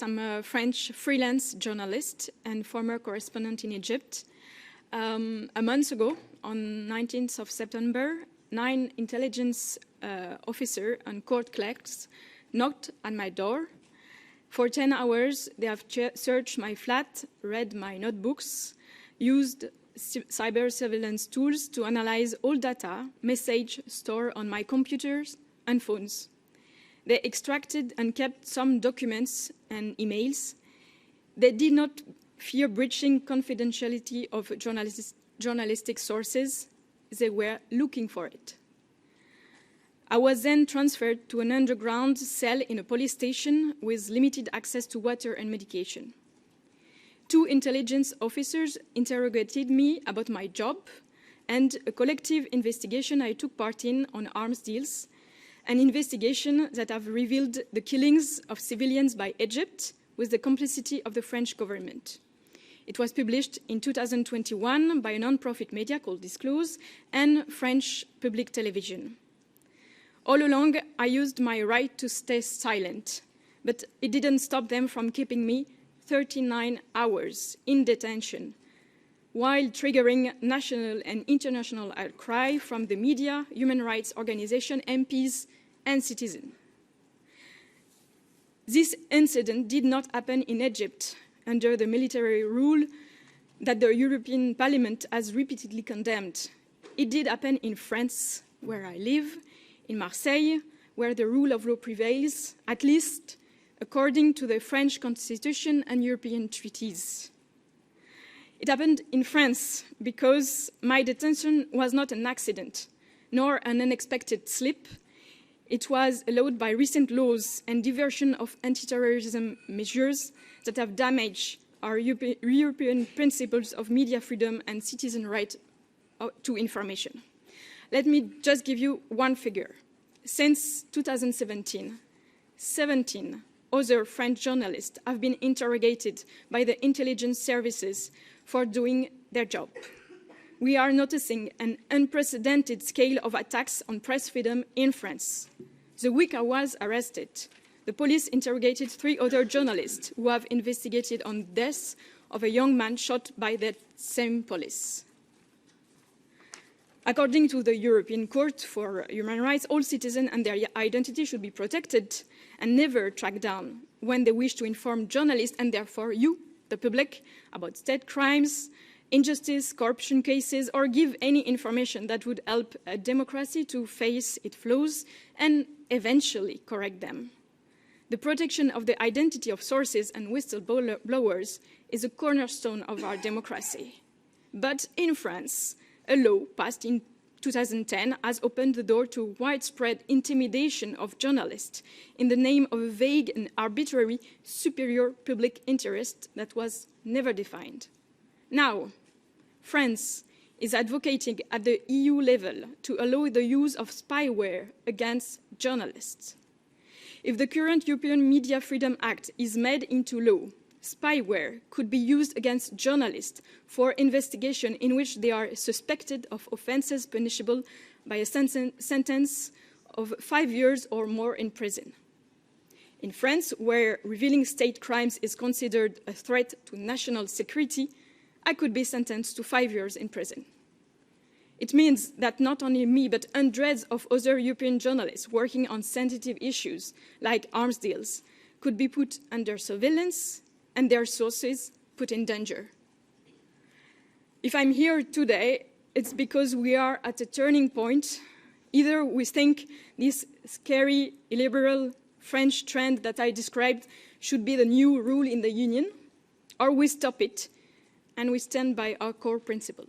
I'm a French freelance journalist and former correspondent in Egypt. A month ago, on 19th of September, 9 intelligence officers and court clerks knocked at my door. For 10 hours, they have searched my flat, read my notebooks, used cyber surveillance tools to analyze all data, messages stored on my computers and phones. They extracted and kept some documents and emails. They did not fear breaching confidentiality of journalistic sources. They were looking for it. I was then transferred to an underground cell in a police station with limited access to water and medication. 2 intelligence officers interrogated me about my job and a collective investigation I took part in on arms deals, an investigation that have revealed the killings of civilians by Egypt with the complicity of the French government. It was published in 2021 by a non-profit media called Disclose and French public television. All along, I used my right to stay silent, but it didn't stop them from keeping me 39 hours in detention, while triggering national and international outcry from the media, human rights organizations, MPs, and citizens. This incident did not happen in Egypt under the military rule that the European Parliament has repeatedly condemned. It did happen in France, where I live, in Marseille, where the rule of law prevails, at least according to the French Constitution and European treaties. It happened in France because my detention was not an accident, nor an unexpected slip. It was allowed by recent laws and diversion of anti-terrorism measures that have damaged our European principles of media freedom and citizen right to information. Let me just give you one figure. Since 2017, 17 other French journalists have been interrogated by the intelligence services for doing their job. We are noticing an unprecedented scale of attacks on press freedom in France. The week I was arrested, the police interrogated 3 other journalists who have investigated on the death of a young man shot by that same police. According to the European Court for Human Rights, all citizens and their identity should be protected and never tracked down when they wish to inform journalists and therefore you, the public, about state crimes, injustice, corruption cases, or give any information that would help a democracy to face its flaws and eventually correct them. The protection of the identity of sources and whistleblowers is a cornerstone of our democracy. But in France, a law passed in 2010 has opened the door to widespread intimidation of journalists in the name of a vague and arbitrary superior public interest that was never defined. Now, France is advocating at the EU level to allow the use of spyware against journalists. If the current European Media Freedom Act is made into law, spyware could be used against journalists for investigation in which they are suspected of offences punishable by a sentence of 5 years or more in prison. In France, where revealing state crimes is considered a threat to national security, I could be sentenced to 5 years in prison. It means that not only me, but hundreds of other European journalists working on sensitive issues like arms deals could be put under surveillance and their sources put in danger. If I'm here today, it's because we are at a turning point. Either we think this scary, illiberal French trend that I described should be the new rule in the Union, or we stop it and we stand by our core principle.